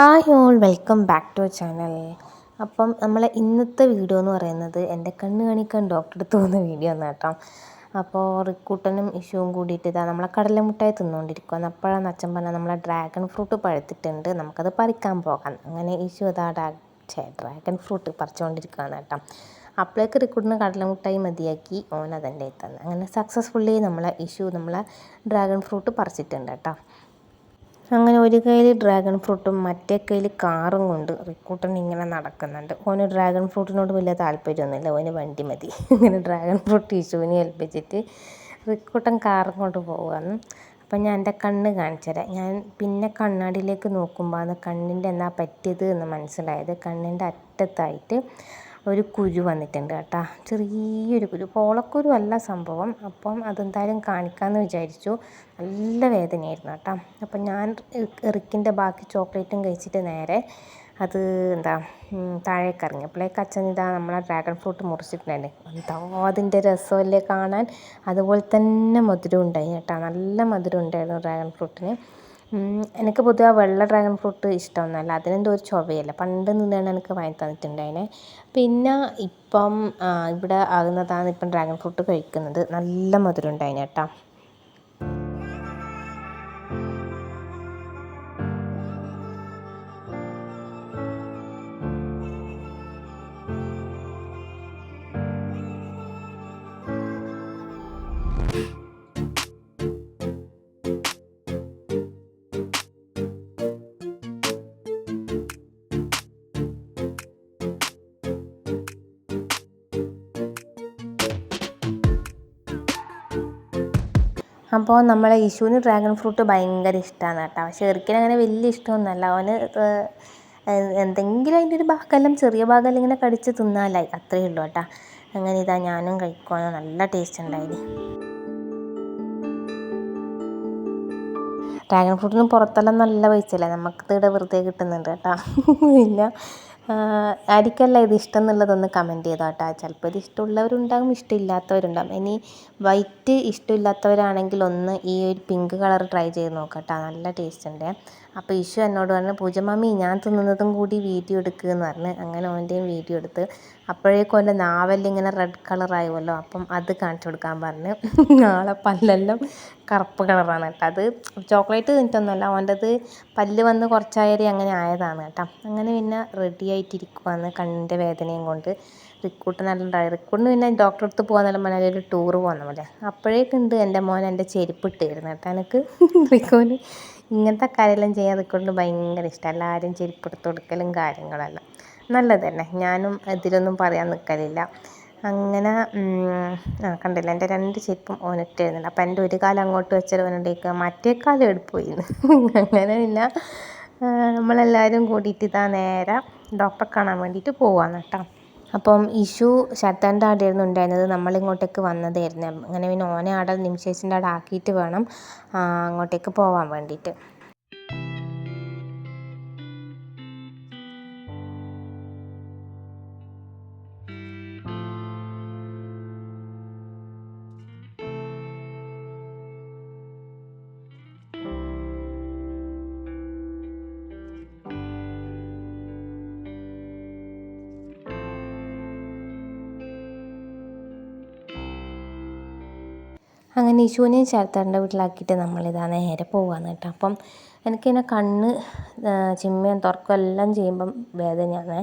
Hi all welcome back to channel. അപ്പം നമ്മളെ ഇന്നത്തെ വീഡിയോ എന്ന് പറയുന്നത് എൻ്റെ കണ്ണ് കാണിക്കാൻ ഡോക്ടറെ അടുത്ത് പോകുന്ന വീഡിയോ ആണ് കേട്ടോ. അപ്പോൾ റിക്കൂട്ടനും ഇഷ്യൂവും കൂടിയിട്ട് ഇതാ നമ്മളെ കടലമുട്ടായി തിന്നുകൊണ്ടിരിക്കുകയാണ്. അപ്പോഴാണ് അച്ഛൻ പറഞ്ഞാൽ നമ്മളെ ഡ്രാഗൺ ഫ്രൂട്ട് പഴുത്തിട്ടുണ്ട്, നമുക്കത് പറിക്കാൻ പോകാം. അങ്ങനെ ഇഷ്യൂ ഇതാ ഡ്രാഗൺ ഫ്രൂട്ട് പറിച്ചുകൊണ്ടിരിക്കുകയാണ് കേട്ടോ. അപ്പോഴേക്ക് റിക്കൂട്ടിന് കടലമുട്ടായി മതിയാക്കി ഓൻ അതെൻ്റെ തന്നെ. അങ്ങനെ സക്സസ്ഫുള്ളി നമ്മളെ ഇഷ്യൂ നമ്മളെ ഡ്രാഗൺ ഫ്രൂട്ട് പറിച്ചിട്ടുണ്ട് കേട്ടോ. അങ്ങനെ ഒരു കയ്യിൽ ഡ്രാഗൺ ഫ്രൂട്ടും മറ്റേ കയ്യിൽ കാറും കൊണ്ട് റിക്കൂട്ടൻ ഇങ്ങനെ നടക്കുന്നുണ്ട്. ഓന് ഡ്രാഗൺ ഫ്രൂട്ടിനോട് വലിയ താല്പര്യമൊന്നുമില്ല, ഓന് വണ്ടി മതി. ഇങ്ങനെ ഡ്രാഗൺ ഫ്രൂട്ട് ഇഷ്യൂവിനെ ഏൽപ്പിച്ചിട്ട് റിക്കൂട്ടൻ കാറും കൊണ്ട് പോവുകയാണ്. അപ്പം ഞാൻ എൻ്റെ കണ്ണ് കാണിച്ചു തരാം. ഞാൻ പിന്നെ കണ്ണാടിയിലേക്ക് നോക്കുമ്പോൾ കണ്ണിൻ്റെ എന്നാ പറ്റിയത് എന്ന് മനസ്സിലായത്. കണ്ണിൻ്റെ അറ്റത്തായിട്ട് ഒരു കുരു വന്നിട്ടുണ്ട് കേട്ടോ, ചെറിയൊരു കുരു, പോളക്കുരു അല്ല സംഭവം. അപ്പം അതെന്തായാലും കാണിക്കാമെന്ന് വിചാരിച്ചു. നല്ല വേദനയായിരുന്നു കേട്ടോ. അപ്പം ഞാൻ എറിക്കിൻ്റെ ബാക്കി ചോക്ലേറ്റും കഴിച്ചിട്ട് നേരെ അത് താഴേക്ക് ഇറങ്ങി. അപ്പോഴേക്ക് അച്ഛൻ ഇതാ നമ്മളെ ഡ്രാഗൺ ഫ്രൂട്ട് മുറിച്ചിട്ടുണ്ടായിരുന്നു. എന്താ അതിൻ്റെ രസമല്ലേ കാണാൻ, അതുപോലെ തന്നെ മധുരം ഉണ്ടായി കേട്ടോ, നല്ല മധുരം ഉണ്ടായിരുന്നു ഡ്രാഗൺ ഫ്രൂട്ടിന്. എനിക്ക് പൊതുവെ വെള്ള ഡ്രാഗൺ ഫ്രൂട്ട് ഇഷ്ടമൊന്നുമല്ല, അതിനെന്തോ ഒരു ചൊവയല്ല. പണ്ട് നിന്നാണ് എനിക്ക് വാങ്ങി തന്നിട്ടുണ്ടായിനെ. പിന്നെ ഇപ്പം ഇവിടെ ആകുന്നതാണ് ഇപ്പം ഡ്രാഗൺ ഫ്രൂട്ട് കഴിക്കുന്നത്. നല്ല മധുരം ഉണ്ടായിന് കേട്ടോ. അപ്പോൾ നമ്മളെ ഇഷ്യൂവിന് ഡ്രാഗൺ ഫ്രൂട്ട് ഭയങ്കര ഇഷ്ടമാണ് കേട്ടോ. പക്ഷേ എറിക്കിന് അങ്ങനെ വലിയ ഇഷ്ടമൊന്നുമല്ല. അവന് എന്തെങ്കിലും അതിൻ്റെ ഒരു ഭാഗമെല്ലാം, ചെറിയ ഭാഗമെല്ലാം ഇങ്ങനെ കടിച്ച് തിന്നാലായി, അത്രയേ ഉള്ളൂ കേട്ടോ. അങ്ങനെ ഇതാ ഞാനും കഴിക്കുവാനോ, നല്ല ടേസ്റ്റ് ഉണ്ടായിന്. ഡ്രാഗൺ ഫ്രൂട്ടിന് പുറത്തെല്ലാം നല്ല പൈസയല്ലേ, നമുക്ക് ഇവിടെ വെറുതെ കിട്ടുന്നുണ്ട് കേട്ടോ. പിന്നെ ആർക്കല്ല ഇത് ഇഷ്ടം എന്നുള്ളതൊന്ന് കമൻറ്റ് ചെയ്തോ കേട്ടോ. ചിലപ്പോൾ ഇത് ഇഷ്ടമുള്ളവരുണ്ടാകും, ഇഷ്ടമില്ലാത്തവരുണ്ടാകും. ഇനി വൈറ്റ് ഇഷ്ടമില്ലാത്തവരാണെങ്കിൽ ഒന്ന് ഈ ഒരു പിങ്ക് കളർ ട്രൈ ചെയ്ത് നോക്കട്ടോ, നല്ല ടേസ്റ്റ് ഉണ്ട്. അപ്പോൾ ഇഷു എന്നോട് പറഞ്ഞു, പൂജ മമ്മി ഞാൻ തിന്നുന്നതും കൂടി വീഡിയോ എടുക്കുകയെന്ന് പറഞ്ഞ്. അങ്ങനെ ഓൻ്റെയും വീഡിയോ എടുത്ത്. അപ്പോഴേക്കും ഓൻ്റെ നാവെല്ലാം ഇങ്ങനെ റെഡ് കളറായുമല്ലോ, അപ്പം അത് കാണിച്ചു കൊടുക്കാൻ പറഞ്ഞ്. നാളെ പല്ലെല്ലാം കറുപ്പ് കളറാണ് കേട്ടോ. അത് ചോക്ലേറ്റ് തിന്നിട്ടൊന്നുമല്ല, ഓൻ്റെത് പല്ല് വന്ന് കുറച്ചായാലും അങ്ങനെ ആയതാണ് കേട്ടോ. അങ്ങനെ പിന്നെ റെഡി ആയിട്ടിരിക്കുവാന്ന് കണ്ണിൻ്റെ വേദനയും കൊണ്ട്. റിക്കൂട്ടനെല്ലാം റിക്കൂട്ടിന് പിന്നെ ഡോക്ടറെ അടുത്ത് പോകാന്നെല്ലാം പറഞ്ഞാൽ ഒരു ടൂറ് പോകുന്ന പോലെ. അപ്പോഴേക്കുണ്ട് എൻ്റെ മോൻ എൻ്റെ ചെരുപ്പ് ഇട്ടായിരുന്നു കേട്ടോ. എനിക്ക് റിക്കൂന് ഇങ്ങനത്തെ കാര്യമെല്ലാം ചെയ്യാൻ റിക്കൂട്ടിന് ഭയങ്കര ഇഷ്ടം. എല്ലാവരും ചെരുപ്പ് എടുത്ത് കൊടുക്കലും കാര്യങ്ങളെല്ലാം നല്ലത് തന്നെ. ഞാനും ഇതിലൊന്നും പറയാൻ നിൽക്കലില്ല. അങ്ങനെ കണ്ടില്ല, എൻ്റെ രണ്ട് ചെരുപ്പും ഓനിട്ടായിരുന്നില്ല. അപ്പം എൻ്റെ ഒരു കാലം അങ്ങോട്ട് വെച്ചാൽ ഓനുണ്ടേക്കുക, മറ്റേ കാലം എടുപ്പോയിന്ന്. അങ്ങനെ പിന്നെ നമ്മളെല്ലാവരും കൂടിയിട്ട് ഇതാ നേരെ ഡോക്ടറെ കാണാൻ വേണ്ടിയിട്ട് പോവാന്ന് കേട്ടോ. അപ്പം ഇഷു ശരത്താൻ്റെ ആടെയായിരുന്നു ഉണ്ടായിരുന്നത്, നമ്മളിങ്ങോട്ടേക്ക് വന്നതായിരുന്നു. അങ്ങനെ പിന്നെ ഓനെ ആടെ നിമിഷേച്ചിൻ്റെ ആടെ ആക്കിയിട്ട് വേണം അങ്ങോട്ടേക്ക് പോകാൻ വേണ്ടിയിട്ട്. അങ്ങനെ ഇഷുവിനെയും ശരത്താൻ്റെ വീട്ടിലാക്കിയിട്ട് നമ്മളിതാ നേരെ പോകാമെന്ന് കേട്ടോ. അപ്പം എനിക്കിങ്ങനെ കണ്ണ് ചിമ്മയും തുറക്കും എല്ലാം ചെയ്യുമ്പം വേദനയാണ്.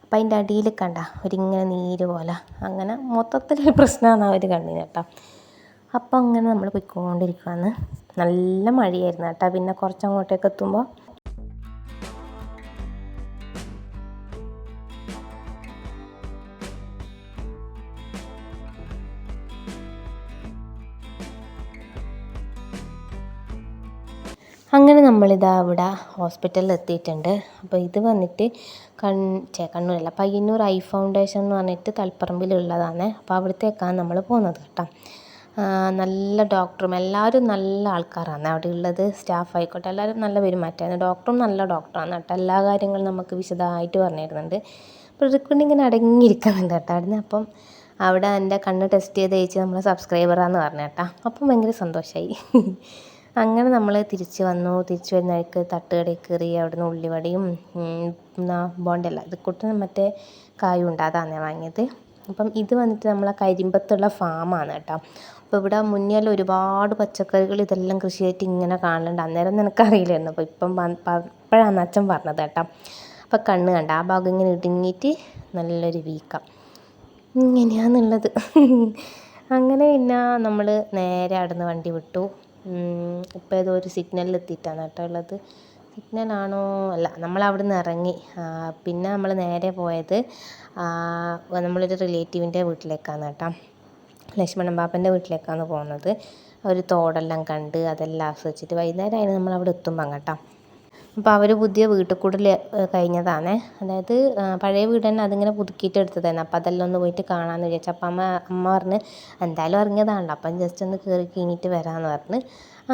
അപ്പം അതിൻ്റെ അടിയിൽ കണ്ട ഒരിങ്ങനെ നീര് പോലെ, അങ്ങനെ മൊത്തത്തിലൊരു പ്രശ്നമാണ് ആ ഒരു കണ്ണിന് കേട്ടോ. അപ്പം അങ്ങനെ നമ്മൾ പോയിക്കൊണ്ടിരിക്കുകയാണ്. നല്ല മഴയായിരുന്നു കേട്ടോ. പിന്നെ കുറച്ചങ്ങോട്ടേക്ക് എത്തുമ്പോൾ അങ്ങനെ നമ്മളിതാ ഇവിടെ ഹോസ്പിറ്റലിൽ എത്തിയിട്ടുണ്ട്. അപ്പോൾ ഇത് വന്നിട്ട് കണ്ണൂരല്ല, പയ്യന്നൂർ ഐ ഫൗണ്ടേഷൻ എന്ന് പറഞ്ഞിട്ട് തളിപ്പറമ്പിലുള്ളതാണ്. അപ്പോൾ അവിടത്തേക്കാണ് നമ്മൾ പോകുന്നത് കേട്ടോ. നല്ല ഡോക്ടറും എല്ലാവരും നല്ല ആൾക്കാരാണ് അവിടെ ഉള്ളത്. സ്റ്റാഫ് ആയിക്കോട്ടെ എല്ലാവരും നല്ല പെരുമാറ്റമാണ്. ഡോക്ടറും നല്ല ഡോക്ടറാണ് കേട്ടോ. എല്ലാ കാര്യങ്ങളും നമുക്ക് വിശദമായിട്ട് പറഞ്ഞു തരുന്നുണ്ട്. അപ്പോൾ റിക്വണ്ട് ഇങ്ങനെ അടങ്ങിയിരിക്കുന്നുണ്ട് കേട്ടോ അവിടുന്ന്. അപ്പം അവിടെ എൻ്റെ കണ്ണ് ടെസ്റ്റ് ചെയ്ത് അയച്ച് നമ്മളെ സബ്സ്ക്രൈബറാന്ന് പറഞ്ഞു കേട്ടോ. അപ്പം ഭയങ്കര സന്തോഷമായി. അങ്ങനെ നമ്മൾ തിരിച്ച് വന്നു. തിരിച്ച് വരുന്ന വഴിക്ക് തട്ടുകടയിൽ കയറി. അവിടുന്ന് ഉള്ളിവടയും ബോണ്ടല്ല ഇത് കൂട്ട് മറ്റേ കായും ഉണ്ട്, അതാണ് വാങ്ങിയത്. അപ്പം ഇത് വന്നിട്ട് നമ്മളെ കരിമ്പത്തുള്ള ഫാമാണ് കേട്ടോ. അപ്പോൾ ഇവിടെ മുന്നിൽ ഒരുപാട് പച്ചക്കറികൾ ഇതെല്ലാം കൃഷിയായിട്ട് ഇങ്ങനെ കാണുന്നുണ്ട്. അന്നേരം നിനക്കറിയില്ലായിരുന്നു. അപ്പോൾ ഇപ്പോഴാണ് അച്ഛൻ പറഞ്ഞത് കേട്ടോ. അപ്പോൾ കണ്ണ് കണ്ട ആ ഭാഗം ഇങ്ങനെ ഇടുങ്ങിയിട്ട് നല്ലൊരു വീക്കം ഇങ്ങനെയാണെന്നുള്ളത്. അങ്ങനെ പിന്നെ നമ്മൾ നേരെ അവിടുന്ന് വണ്ടി വിട്ടു. ഇപ്പോൾ ഏതോ ഒരു സിഗ്നലിൽ എത്തിയിട്ടാണ് കേട്ടോ ഉള്ളത്. സിഗ്നലാണോ അല്ല, നമ്മൾ അവിടുന്ന് ഇറങ്ങി. പിന്നെ നമ്മൾ നേരെ പോയത് നമ്മളൊരു റിലേറ്റീവിൻ്റെ വീട്ടിലേക്കാണ് കേട്ടോ. ലക്ഷ്മണൻ പാപ്പൻ്റെ വീട്ടിലേക്കാണ് പോകുന്നത്. ഒരു തോടെല്ലാം കണ്ട് അതെല്ലാം ആസ്വദിച്ചിട്ട് വൈകുന്നേരമായി നമ്മൾ അവിടെ എത്തുമ്പം കേട്ടോ. അപ്പോൾ അവർ പുതിയ വീട്ടിൽ കൂടൽ കഴിഞ്ഞതാണ്. അതായത് പഴയ വീട് തന്നെ അതിങ്ങനെ പുതുക്കിയിട്ട് എടുത്തതായിരുന്നു. അപ്പോൾ അതെല്ലാം ഒന്ന് പോയിട്ട് കാണാമെന്ന് വിചാരിച്ചു. അപ്പം അമ്മ പറഞ്ഞ് എന്തായാലും ഇറങ്ങിയതാണല്ലോ, അപ്പം ജസ്റ്റ് ഒന്ന് കയറി കഴിഞ്ഞിട്ട് വരാമെന്ന് പറഞ്ഞ്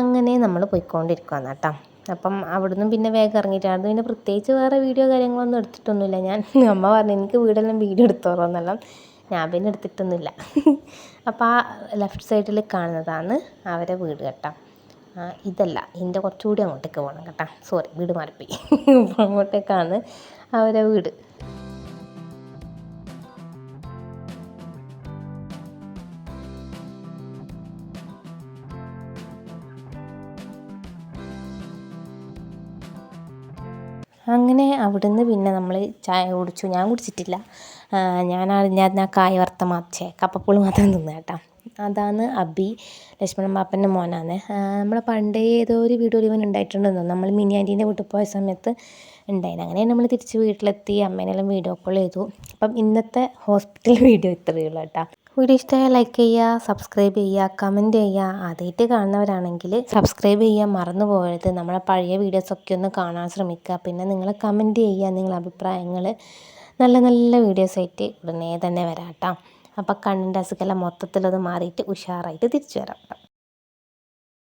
അങ്ങനെ നമ്മൾ പോയിക്കൊണ്ടിരിക്കുകയാണ് കേട്ടോ. അപ്പം അവിടുന്ന് പിന്നെ വേഗം ഇറങ്ങിയിട്ടാണ്. പിന്നെ പ്രത്യേകിച്ച് വേറെ വീഡിയോ കാര്യങ്ങളൊന്നും എടുത്തിട്ടൊന്നുമില്ല ഞാൻ. അമ്മ പറഞ്ഞു എനിക്ക് വീടെല്ലാം വീഡിയോ എടുത്തോളൂന്നെല്ലാം. ഞാൻ പിന്നെ എടുത്തിട്ടൊന്നുമില്ല. അപ്പോൾ ആ ലെഫ്റ്റ് സൈഡിൽ കാണുന്നതാണ് അവരെ വീട് കേട്ടോ. ഇതല്ല, ഇതിൻ്റെ കുറച്ചുകൂടി അങ്ങോട്ടേക്ക് പോകണം കേട്ടോ. സോറി, വീട് മാറിപ്പോയി. അപ്പോൾ അങ്ങോട്ടേക്കാണ് അവരെ വീട്. അങ്ങനെ അവിടുന്ന് പിന്നെ നമ്മൾ ചായ കുടിച്ചു. ഞാൻ കുടിച്ചിട്ടില്ല. ഞാൻ കായ വറുത്ത കപ്പപ്പുളി മാത്രം തിന്നു കേട്ടോ. അതാണ് അബി, ലക്ഷ്മണൻ പാപ്പൻ്റെ മോനാണ്. നമ്മൾ പണ്ടേ ഏതോ ഒരു വീഡിയോയിൽ ഇവൻ ഉണ്ടായിട്ടുണ്ടെന്നോ, നമ്മൾ മിനി ആൻറ്റീൻ്റെ വീട്ടിൽ പോയ സമയത്ത് ഉണ്ടായിരുന്നു. അങ്ങനെ നമ്മൾ തിരിച്ച് വീട്ടിലെത്തി. അമ്മേനെല്ലാം വീഡിയോ കോൾ ചെയ്തു. അപ്പം ഇന്നത്തെ ഹോസ്പിറ്റൽ വീഡിയോ ഇത്രയേ ഉള്ളൂ കേട്ടോ. വീഡിയോ ഇഷ്ടമായാൽ ലൈക്ക് ചെയ്യുക, സബ്സ്ക്രൈബ് ചെയ്യുക, കമൻറ്റ് ചെയ്യുക. ആദ്യമായിട്ട് കാണുന്നവരാണെങ്കിൽ സബ്സ്ക്രൈബ് ചെയ്യാൻ മറന്നു പോകരുത്. നമ്മളെ പഴയ വീഡിയോസൊക്കെ ഒന്ന് കാണാൻ ശ്രമിക്കുക. പിന്നെ നിങ്ങൾ കമൻറ്റ് ചെയ്യുക നിങ്ങളുടെ അഭിപ്രായങ്ങൾ. നല്ല നല്ല വീഡിയോസായിട്ട് ഉടനെ തന്നെ വരാം കേട്ടോ. അപ്പോൾ കണ്ണിൻ്റെ അസുഖമെല്ലാം മൊത്തത്തിലത് മാറിയിട്ട് ഉഷാറായിട്ട് തിരിച്ചു വരാം കേട്ടോ.